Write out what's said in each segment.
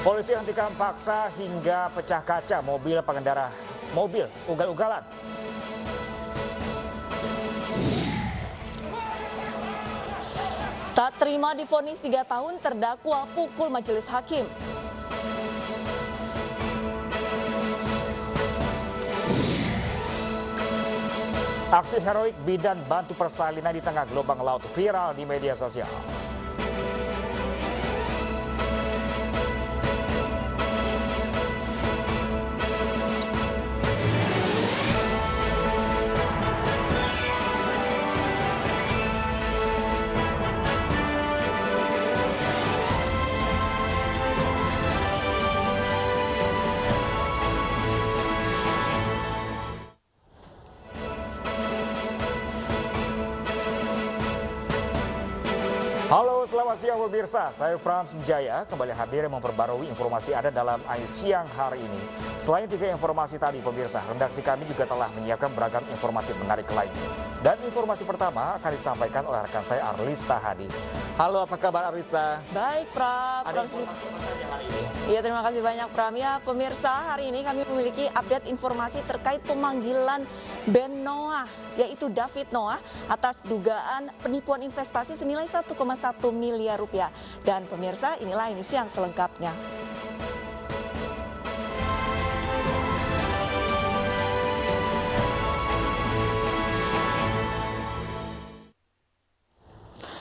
Polisi hentikan paksa hingga pecah kaca pengendara mobil ugal-ugalan. Tak terima divonis 3 tahun, terdakwa pukul majelis hakim. Aksi heroik bidan bantu persalinan di tengah gelombang laut viral di media sosial. Halo, selamat siang pemirsa. Saya Pram Sunjaya kembali hadir memperbarui informasi Anda dalam Ayu Siang hari ini. Selain 3 informasi tadi pemirsa, redaksi kami juga telah menyiapkan beragam informasi menarik lainnya. Dan informasi pertama akan disampaikan oleh rekan saya Arlista Hadi. Halo, apa kabar Arlista? Baik, Pram. Ada informasi apa saja hari ini? Iya, terima kasih banyak, Pram. Ya, pemirsa, hari ini kami memiliki update informasi terkait pemanggilan Ben Noah, yaitu David Noah, atas dugaan penipuan investasi senilai 1,1 miliar rupiah. Dan pemirsa, inilah ini siang selengkapnya.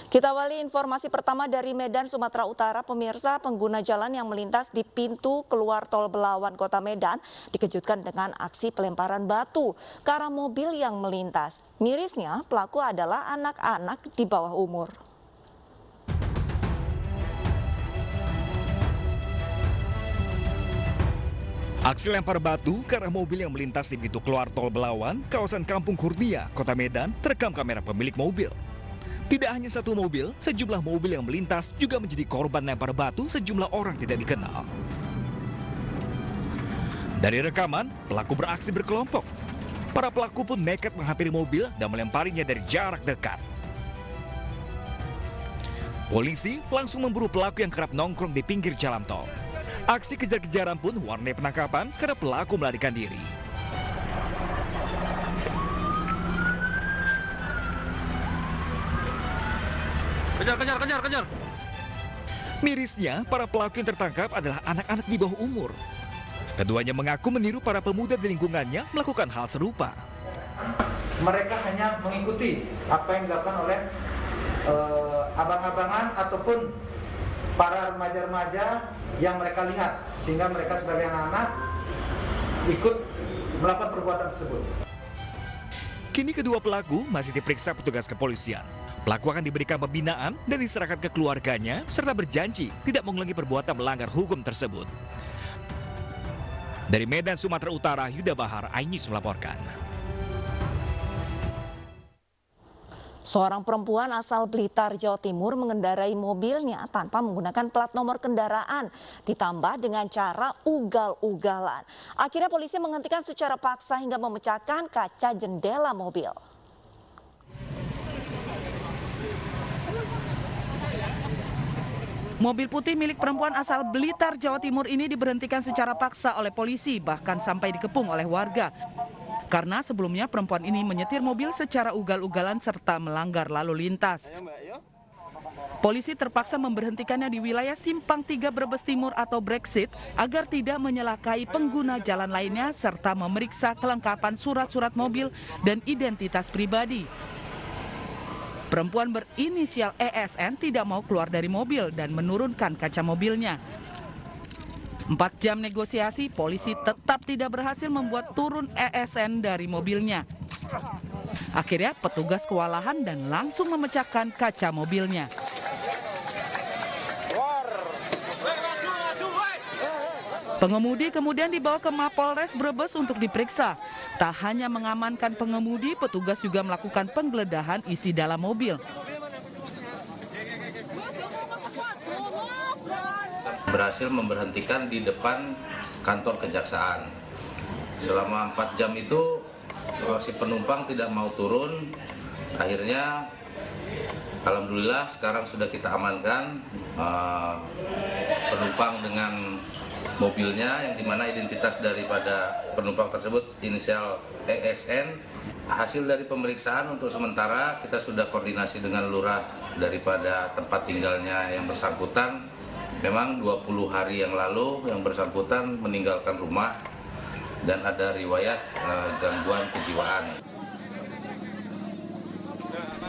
Kita awali informasi pertama dari Medan, Sumatera Utara. Pemirsa, pengguna jalan yang melintas di pintu keluar tol Belawan, Kota Medan dikejutkan dengan aksi pelemparan batu ke arah mobil yang melintas. Mirisnya, pelaku adalah anak-anak di bawah umur. Aksi lempar batu ke arah mobil yang melintas di pintu keluar tol Belawan, kawasan Kampung Kurnia, Kota Medan, terekam kamera pemilik mobil. Tidak hanya satu mobil, sejumlah mobil yang melintas juga menjadi korban lempar batu sejumlah orang tidak dikenal. Dari rekaman, pelaku beraksi berkelompok. Para pelaku pun nekat menghampiri mobil dan melemparinya dari jarak dekat. Polisi langsung memburu pelaku yang kerap nongkrong di pinggir jalan tol. Aksi kejar-kejaran pun warnai penangkapan karena pelaku melarikan diri. Kejar. Mirisnya, para pelaku yang tertangkap adalah anak-anak di bawah umur. Keduanya mengaku meniru para pemuda di lingkungannya melakukan hal serupa. Mereka hanya mengikuti apa yang dilakukan oleh abang-abangan ataupun para remaja-remaja yang mereka lihat, sehingga mereka sebagai anak-anak ikut melakukan perbuatan tersebut. Kini kedua pelaku masih diperiksa petugas kepolisian. Pelaku akan diberikan pembinaan dan diserahkan ke keluarganya serta berjanji tidak mengulangi perbuatan melanggar hukum tersebut. Dari Medan, Sumatera Utara, Yuda Bahar, iNews melaporkan. Seorang perempuan asal Blitar, Jawa Timur mengendarai mobilnya tanpa menggunakan plat nomor kendaraan, ditambah dengan cara ugal-ugalan. Akhirnya polisi menghentikan secara paksa hingga memecahkan kaca jendela mobil. Mobil putih milik perempuan asal Blitar, Jawa Timur ini diberhentikan secara paksa oleh polisi, bahkan sampai dikepung oleh warga. Karena sebelumnya perempuan ini menyetir mobil secara ugal-ugalan serta melanggar lalu lintas. Polisi terpaksa memberhentikannya di wilayah Simpang 3 Brebes Timur atau Brexit agar tidak menyelakai pengguna jalan lainnya serta memeriksa kelengkapan surat-surat mobil dan identitas pribadi. Perempuan berinisial ESN tidak mau keluar dari mobil dan menurunkan kaca mobilnya. 4 jam negosiasi, polisi tetap tidak berhasil membuat turun ESN dari mobilnya. Akhirnya petugas kewalahan dan langsung memecahkan kaca mobilnya. Pengemudi kemudian dibawa ke Mapolres Brebes untuk diperiksa. Tak hanya mengamankan pengemudi, petugas juga melakukan penggeledahan isi dalam mobil. Berhasil memberhentikan di depan kantor kejaksaan. Selama 4 jam itu si penumpang tidak mau turun. Akhirnya alhamdulillah sekarang sudah kita amankan. penumpang dengan mobilnya, yang dimana identitas daripada penumpang tersebut inisial ESN. Hasil dari pemeriksaan untuk sementara kita sudah koordinasi dengan lurah daripada tempat tinggalnya yang bersangkutan. Memang 20 hari yang lalu yang bersangkutan meninggalkan rumah dan ada riwayat gangguan kejiwaan.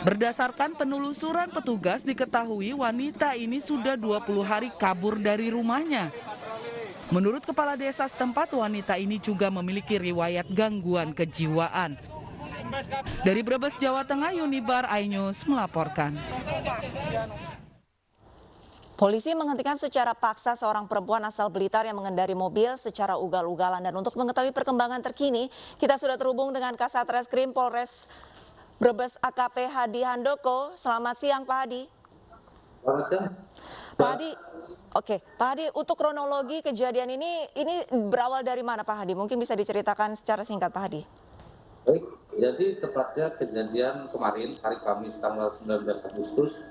Berdasarkan penelusuran petugas, diketahui wanita ini sudah 20 hari kabur dari rumahnya. Menurut kepala desa setempat, wanita ini juga memiliki riwayat gangguan kejiwaan. Dari Brebes, Jawa Tengah, Unibar iNews melaporkan. Polisi menghentikan secara paksa seorang perempuan asal Blitar yang mengendari mobil secara ugal-ugalan. Dan untuk mengetahui perkembangan terkini, kita sudah terhubung dengan Kasat Reskrim Polres Brebes AKP Hadi Handoko. Selamat siang Pak Hadi. Selamat siang. Pak Hadi, oke. Pak Hadi, untuk kronologi kejadian ini berawal dari mana Pak Hadi? Mungkin bisa diceritakan secara singkat Pak Hadi. Baik, jadi tepatnya kejadian kemarin hari Kamis tanggal 19 Agustus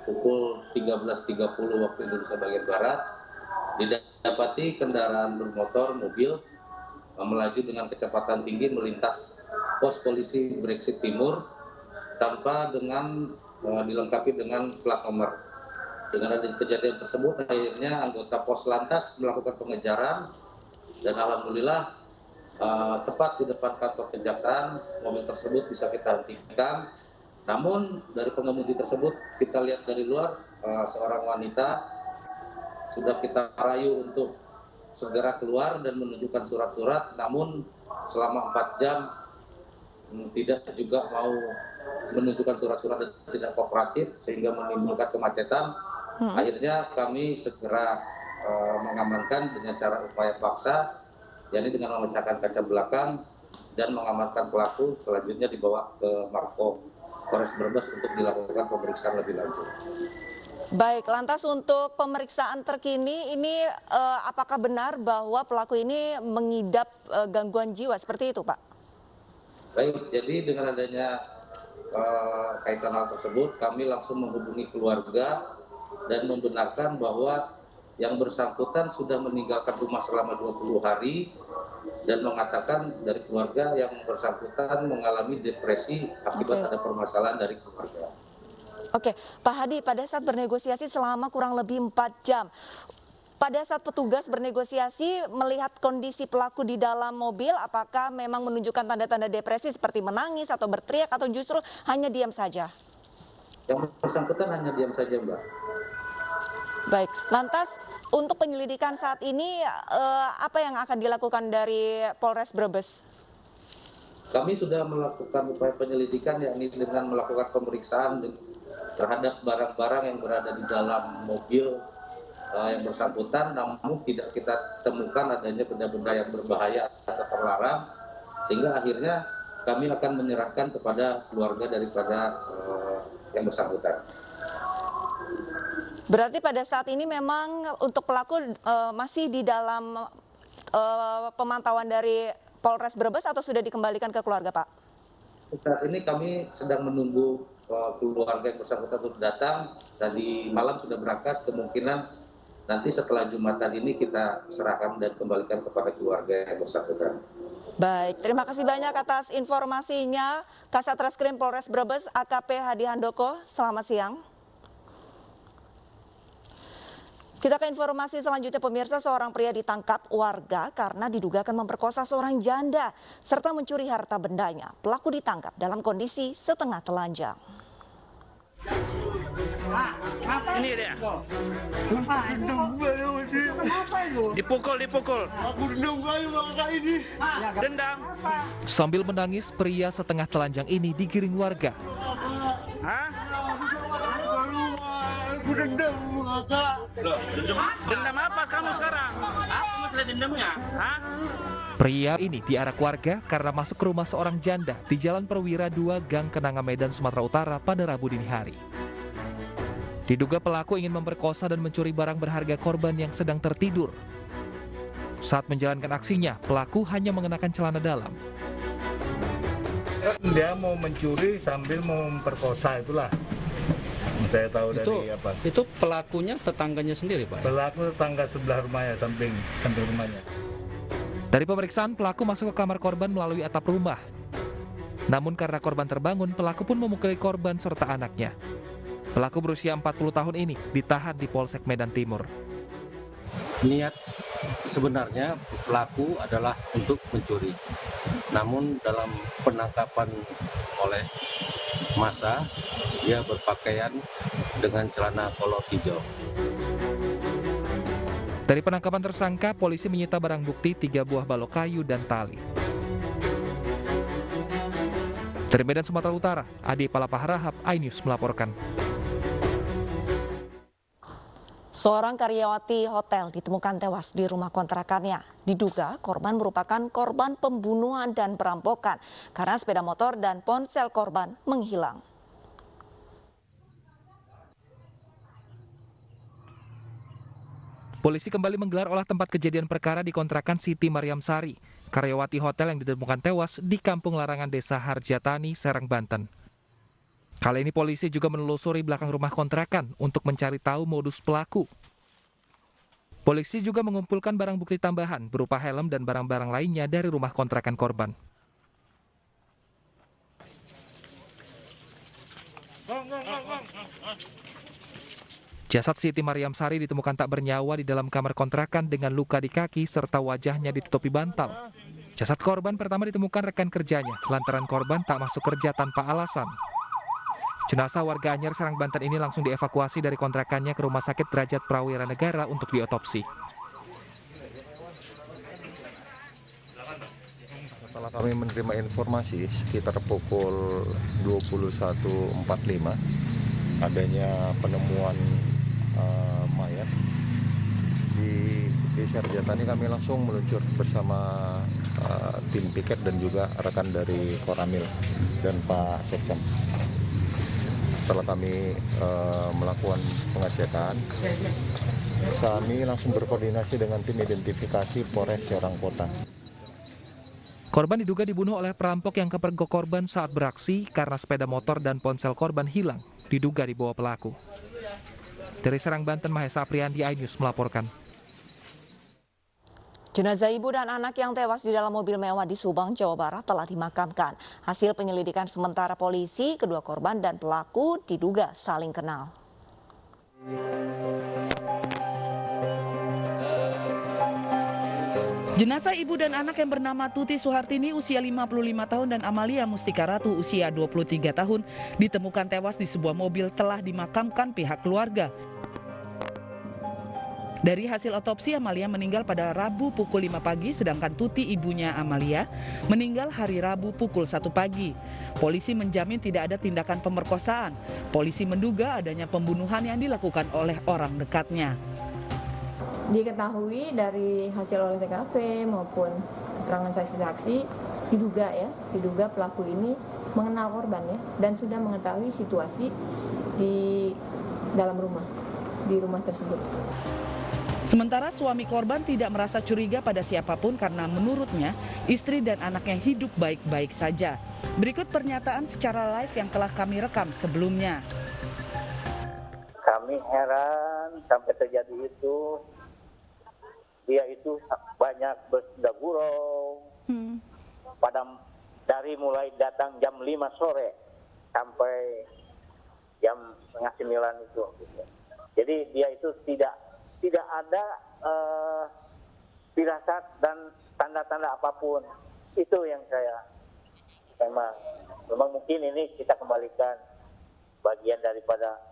pukul 13.30 waktu Indonesia bagian Barat, didapati kendaraan bermotor mobil melaju dengan kecepatan tinggi melintas pos polisi Brexit Timur tanpa dilengkapi dengan plat nomor. Dengan adanya kejadian tersebut, akhirnya anggota pos lantas melakukan pengejaran dan alhamdulillah tepat di depan kantor kejaksaan mobil tersebut bisa kita hentikan. Namun dari pengemudi tersebut kita lihat dari luar seorang wanita sudah kita rayu untuk segera keluar dan menunjukkan surat-surat, namun selama 4 jam tidak juga mau menunjukkan surat-surat dan tidak kooperatif sehingga menimbulkan kemacetan. Akhirnya kami segera mengamankan dengan cara upaya paksa, yakni dengan memecahkan kaca belakang dan mengamankan pelaku, selanjutnya dibawa ke Marko Polres Brebes untuk dilakukan pemeriksaan lebih lanjut. Baik, lantas untuk pemeriksaan terkini ini apakah benar bahwa pelaku ini mengidap gangguan jiwa seperti itu Pak? Baik, jadi dengan adanya kaitan hal tersebut, kami langsung menghubungi keluarga dan membenarkan bahwa yang bersangkutan sudah meninggalkan rumah selama 20 hari dan mengatakan dari keluarga yang bersangkutan mengalami depresi akibat ada permasalahan dari keluarga. Oke, Pak Hadi, pada saat bernegosiasi selama kurang lebih 4 jam, pada saat petugas bernegosiasi melihat kondisi pelaku di dalam mobil, apakah memang menunjukkan tanda-tanda depresi seperti menangis atau berteriak atau justru hanya diam saja? Yang bersangkutan hanya diam saja, Mbak. Baik, lantas untuk penyelidikan saat ini apa yang akan dilakukan dari Polres Brebes? Kami sudah melakukan upaya penyelidikan, yakni dengan melakukan pemeriksaan terhadap barang-barang yang berada di dalam mobil yang bersangkutan, namun tidak kita temukan adanya benda-benda yang berbahaya atau terlarang, sehingga akhirnya kami akan menyerahkan kepada keluarga daripada yang bersangkutan. Berarti pada saat ini memang untuk pelaku masih di dalam pemantauan dari Polres Brebes atau sudah dikembalikan ke keluarga, Pak? Saat ini kami sedang menunggu keluarga yang bersangkutan untuk datang. Tadi malam sudah berangkat, kemungkinan nanti setelah Jumatan ini kita serahkan dan kembalikan kepada keluarga yang bersangkutan. Baik, terima kasih banyak atas informasinya Kasat Reskrim Polres Brebes AKP Hadi Handoko. Selamat siang. Kita ke informasi selanjutnya pemirsa, seorang pria ditangkap warga karena diduga akan memperkosa seorang janda serta mencuri harta bendanya. Pelaku ditangkap dalam kondisi setengah telanjang. Ini dia. Dipukul. Dendam. Sambil menangis, pria setengah telanjang ini digiring warga. Hah? Dendam apa kamu sekarang? Apa masalah dendamnya? Hah? Pria ini diarak warga karena masuk ke rumah seorang janda di Jalan Perwira 2, Gang Kenanga, Medan, Sumatera Utara pada Rabu dini hari. Diduga pelaku ingin memperkosa dan mencuri barang berharga korban yang sedang tertidur. Saat menjalankan aksinya, pelaku hanya mengenakan celana dalam. Dia mau mencuri sambil mau memperkosa, itulah Saya tahu dari apa? Itu pelakunya tetangganya sendiri, Pak? Pelaku tetangga sebelah rumahnya, samping rumahnya. Dari pemeriksaan, pelaku masuk ke kamar korban melalui atap rumah. Namun karena korban terbangun, pelaku pun memukuli korban serta anaknya. Pelaku berusia 40 tahun ini ditahan di Polsek Medan Timur. Niat sebenarnya pelaku adalah untuk mencuri. Namun dalam penangkapan oleh massa, dia berpakaian dengan celana kolor hijau. Dari penangkapan tersangka, polisi menyita barang bukti 3 buah balok kayu dan tali. Dari Medan, Sumatera Utara, Adi Palapaharahap, iNews melaporkan. Seorang karyawati hotel ditemukan tewas di rumah kontrakannya. Diduga korban merupakan korban pembunuhan dan perampokan karena sepeda motor dan ponsel korban menghilang. Polisi kembali menggelar olah tempat kejadian perkara di kontrakan Siti Mariam Sari, karyawati hotel yang ditemukan tewas di Kampung Larangan Desa Harjatani, Serang, Banten. Kali ini polisi juga menelusuri belakang rumah kontrakan untuk mencari tahu modus pelaku. Polisi juga mengumpulkan barang bukti tambahan berupa helm dan barang-barang lainnya dari rumah kontrakan korban. Jasad Siti Mariam Sari ditemukan tak bernyawa di dalam kamar kontrakan dengan luka di kaki serta wajahnya ditutupi bantal. Jasad korban pertama ditemukan rekan kerjanya lantaran korban tak masuk kerja tanpa alasan. Jenazah warga Anyer, Serang, Banten ini langsung dievakuasi dari kontrakannya ke Rumah Sakit Derajat Prawira Negara untuk diotopsi. Setelah kami menerima informasi sekitar pukul 21.45 adanya penemuan mayat di Desa Harjatani, kami langsung meluncur bersama tim piket dan juga rekan dari Koramil dan Pak Sekcam. Setelah kami melakukan pengecekan, kami langsung berkoordinasi dengan tim identifikasi Polres Serang Kota. Korban diduga dibunuh oleh perampok yang kepergok korban saat beraksi karena sepeda motor dan ponsel korban hilang, diduga dibawa pelaku. Dari Serang, Banten, Mahesa Apriandi, iNews melaporkan. Jenazah ibu dan anak yang tewas di dalam mobil mewah di Subang, Jawa Barat telah dimakamkan. Hasil penyelidikan sementara polisi, kedua korban dan pelaku diduga saling kenal. Jenazah ibu dan anak yang bernama Tuti Suhartini usia 55 tahun dan Amalia Mustika Ratu usia 23 tahun ditemukan tewas di sebuah mobil telah dimakamkan pihak keluarga. Dari hasil otopsi, Amalia meninggal pada Rabu pukul 5 pagi, sedangkan Tuti, ibunya Amalia, meninggal hari Rabu pukul 1 pagi. Polisi menjamin tidak ada tindakan pemerkosaan. Polisi menduga adanya pembunuhan yang dilakukan oleh orang dekatnya. Diketahui dari hasil olah TKP maupun keterangan saksi-saksi, diduga pelaku ini mengenal korban ya, dan sudah mengetahui situasi di dalam rumah, di rumah tersebut. Sementara suami korban tidak merasa curiga pada siapapun karena menurutnya istri dan anaknya hidup baik-baik saja. Berikut pernyataan secara live yang telah kami rekam sebelumnya. Kami heran sampai terjadi itu. Dia itu banyak bersenda gurau. Dari mulai datang jam 5 sore sampai jam setengah 9 itu. Jadi dia itu tidak ada firasat dan tanda-tanda apapun. Itu yang saya memang mungkin ini kita kembalikan bagian daripada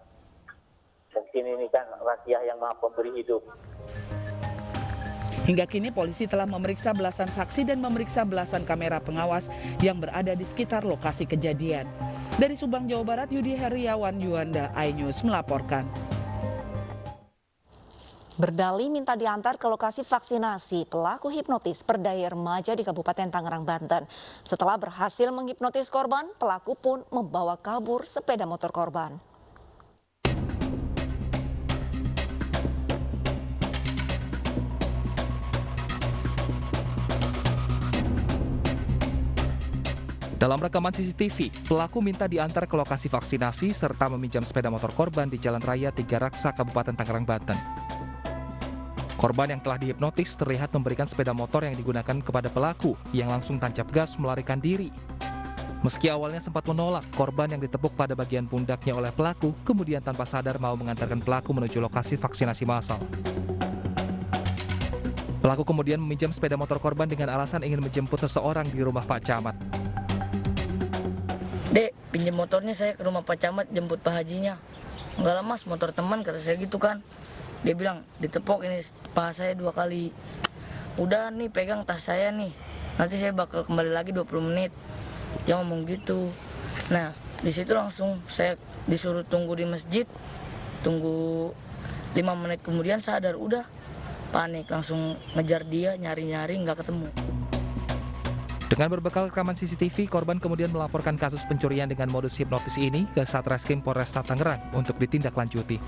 mungkin ini kan rahasia yang Maha Pemberi hidup. Hingga kini polisi telah memeriksa belasan saksi dan memeriksa belasan kamera pengawas yang berada di sekitar lokasi kejadian. Dari Subang, Jawa Barat, Yudi Heriawan Yuanda, iNews melaporkan. Berdalih minta diantar ke lokasi vaksinasi, pelaku hipnotis berdaya remaja di Kabupaten Tangerang, Banten. Setelah berhasil menghipnotis korban, pelaku pun membawa kabur sepeda motor korban. Dalam rekaman CCTV, pelaku minta diantar ke lokasi vaksinasi serta meminjam sepeda motor korban di Jalan Raya Tiga Raksa, Kabupaten Tangerang, Banten. Korban yang telah dihipnotis terlihat memberikan sepeda motor yang digunakan kepada pelaku yang langsung tancap gas melarikan diri. Meski awalnya sempat menolak, korban yang ditepuk pada bagian pundaknya oleh pelaku kemudian tanpa sadar mau mengantarkan pelaku menuju lokasi vaksinasi massal. Pelaku kemudian meminjam sepeda motor korban dengan alasan ingin menjemput seseorang di rumah Pak Camat. Dek, pinjam motornya saya ke rumah Pak Camat jemput Pak Hajinya. Enggak lah mas, motor teman kata saya gitu kan. Dia bilang, ditepok ini paha saya 2 kali. Udah nih pegang tas saya nih, nanti saya bakal kembali lagi 20 menit. Dia ngomong gitu. Nah, di situ langsung saya disuruh tunggu di masjid. Tunggu 5 menit kemudian sadar, udah panik. Langsung ngejar dia, nyari-nyari nggak ketemu. Dengan berbekal rekaman CCTV, korban kemudian melaporkan kasus pencurian dengan modus hipnotis ini ke Satreskrim Polresta Tangerang untuk ditindaklanjuti.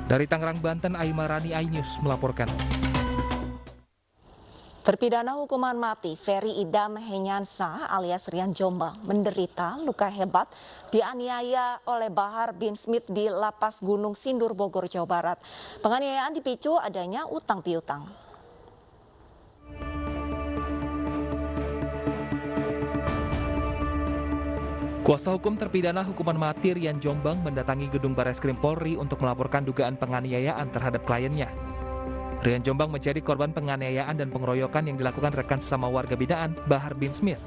Dari Tangerang, Banten, Aimarani, iNews melaporkan. Terpidana hukuman mati Ferry Idam Henyansa alias Rian Jombang menderita luka hebat dianiaya oleh Bahar bin Smith di Lapas Gunung Sindur, Bogor, Jawa Barat. Penganiayaan dipicu adanya utang piutang. Kuasa hukum terpidana hukuman mati Rian Jombang mendatangi gedung Barreskrim Polri untuk melaporkan dugaan penganiayaan terhadap kliennya. Rian Jombang menjadi korban penganiayaan dan pengeroyokan yang dilakukan rekan sesama warga binaan Bahar bin Smith.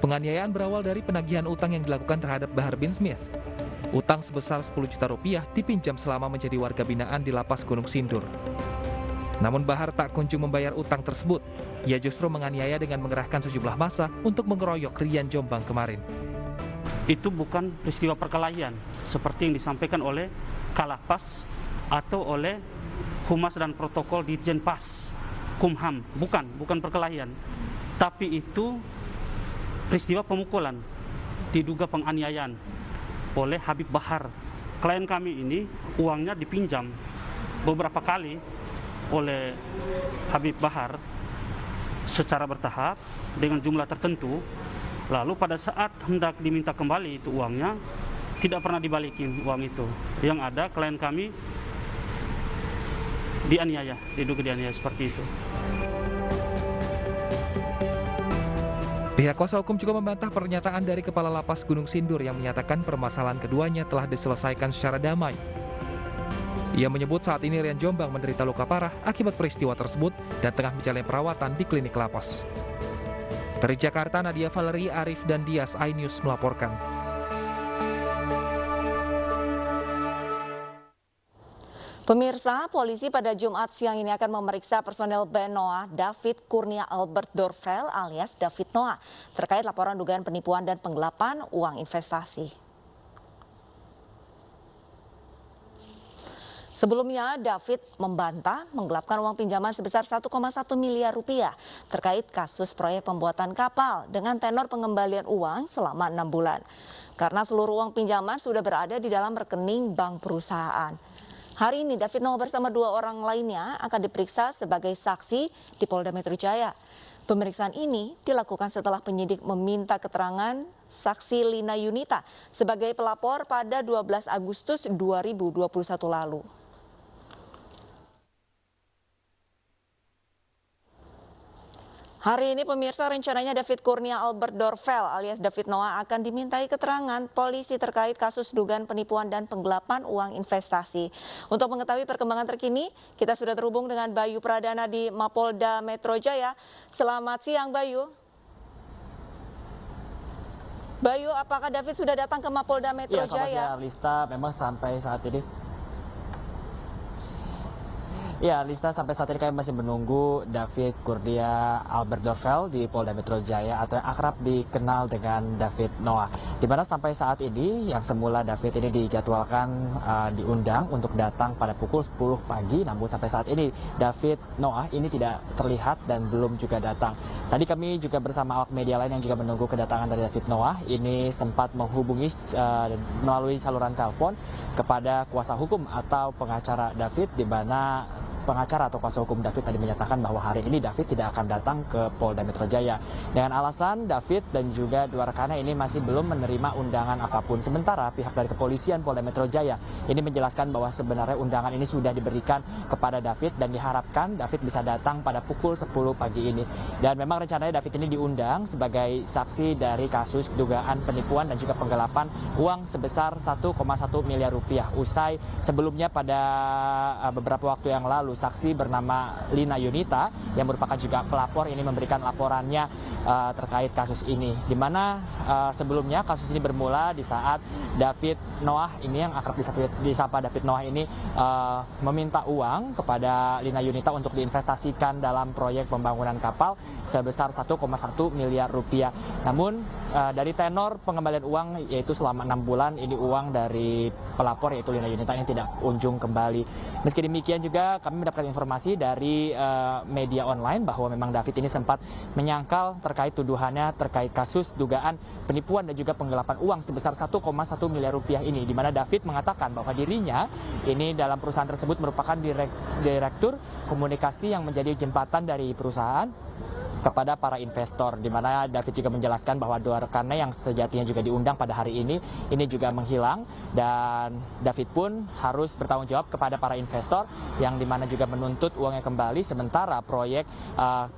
Penganiayaan berawal dari penagihan utang yang dilakukan terhadap Bahar bin Smith. Utang sebesar 10 juta rupiah dipinjam selama menjadi warga binaan di Lapas Gunung Sindur. Namun Bahar tak kunjung membayar utang tersebut. Ia justru menganiaya dengan mengerahkan sejumlah massa untuk mengeroyok Rian Jombang kemarin. Itu bukan peristiwa perkelahian seperti yang disampaikan oleh Kalapas atau oleh Humas dan Protokol Ditjen Pas Kumham. Bukan perkelahian, tapi itu peristiwa pemukulan, diduga penganiayaan oleh Habib Bahar. Klien kami ini uangnya dipinjam beberapa kali oleh Habib Bahar secara bertahap dengan jumlah tertentu. Lalu pada saat hendak diminta kembali itu uangnya, tidak pernah dibalikin uang itu. Yang ada klien kami dianiaya, diduga dianiaya seperti itu. Pihak kuasa hukum juga membantah pernyataan dari Kepala Lapas Gunung Sindur yang menyatakan permasalahan keduanya telah diselesaikan secara damai. Ia menyebut saat ini Rian Jombang menderita luka parah akibat peristiwa tersebut dan tengah menjalani perawatan di klinik lapas. Dari Jakarta, Nadia Valerie, Arif, dan Dias, iNews melaporkan. Pemirsa, polisi pada Jumat siang ini akan memeriksa personel Benoa David Kurnia Albert Dorvel alias David Noah terkait laporan dugaan penipuan dan penggelapan uang investasi. Sebelumnya, David membantah menggelapkan uang pinjaman sebesar 1,1 miliar rupiah terkait kasus proyek pembuatan kapal dengan tenor pengembalian uang selama 6 bulan. Karena seluruh uang pinjaman sudah berada di dalam rekening bank perusahaan. Hari ini David Noah bersama 2 orang lainnya akan diperiksa sebagai saksi di Polda Metro Jaya. Pemeriksaan ini dilakukan setelah penyidik meminta keterangan saksi Lina Yunita sebagai pelapor pada 12 Agustus 2021 lalu. Hari ini pemirsa rencananya David Kurnia Albert Dorvel alias David Noah akan dimintai keterangan polisi terkait kasus dugaan penipuan dan penggelapan uang investasi. Untuk mengetahui perkembangan terkini, kita sudah terhubung dengan Bayu Pradana di Mapolda Metro Jaya. Selamat siang Bayu. Bayu, apakah David sudah datang ke Mapolda Metro Jaya? Selamat siang Lista, memang sampai saat ini. Ya, Lista, sampai saat ini kami masih menunggu David Kurnia Albert Dorvel di Polda Metro Jaya atau yang akrab dikenal dengan David Noah. Di mana sampai saat ini yang semula David ini dijadwalkan diundang untuk datang pada pukul 10 pagi, namun sampai saat ini David Noah ini tidak terlihat dan belum juga datang. Tadi kami juga bersama awak media lain yang juga menunggu kedatangan dari David Noah ini sempat menghubungi melalui saluran telepon kepada kuasa hukum atau pengacara David, di mana pengacara atau kuasa hukum David tadi menyatakan bahwa hari ini David tidak akan datang ke Polda Metro Jaya dengan alasan David dan juga dua rekannya ini masih belum menerima undangan apapun. Sementara pihak dari kepolisian Polda Metro Jaya ini menjelaskan bahwa sebenarnya undangan ini sudah diberikan kepada David dan diharapkan David bisa datang pada pukul 10 pagi ini. Dan memang rencananya David ini diundang sebagai saksi dari kasus dugaan penipuan dan juga penggelapan uang sebesar 1,1 miliar rupiah. Usai sebelumnya pada beberapa waktu yang lalu saksi bernama Lina Yunita yang merupakan juga pelapor ini memberikan laporannya terkait kasus ini, di mana sebelumnya kasus ini bermula di saat David Noah ini yang akrab disapa David Noah ini meminta uang kepada Lina Yunita untuk diinvestasikan dalam proyek pembangunan kapal sebesar 1,1 miliar rupiah. Namun dari tenor pengembalian uang yaitu selama 6 bulan ini uang dari pelapor yaitu Lina Yunita yang tidak kunjung kembali. Meski demikian juga kami mendapatkan informasi dari media online bahwa memang David ini sempat menyangkal terkait tuduhannya terkait kasus dugaan penipuan dan juga penggelapan uang sebesar 1,1 miliar rupiah ini, di mana David mengatakan bahwa dirinya ini dalam perusahaan tersebut merupakan direktur komunikasi yang menjadi jembatan dari perusahaan kepada para investor, di mana David juga menjelaskan bahwa dua rekannya yang sejatinya juga diundang pada hari ini juga menghilang, dan David pun harus bertanggung jawab kepada para investor yang dimana juga menuntut uangnya kembali, sementara proyek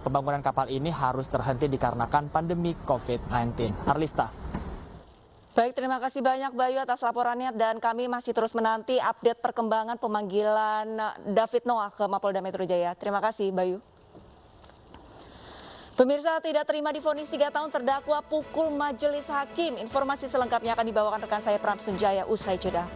pembangunan kapal ini harus terhenti dikarenakan pandemi COVID-19. Arlista. Baik, terima kasih banyak Bayu atas laporannya, dan kami masih terus menanti update perkembangan pemanggilan David Noah ke Mapolda Metro Jaya. Terima kasih Bayu. Pemirsa, tidak terima divonis 3 tahun terdakwa pukul majelis hakim. Informasi selengkapnya akan dibawakan rekan saya Pram Sunjaya usai jeda.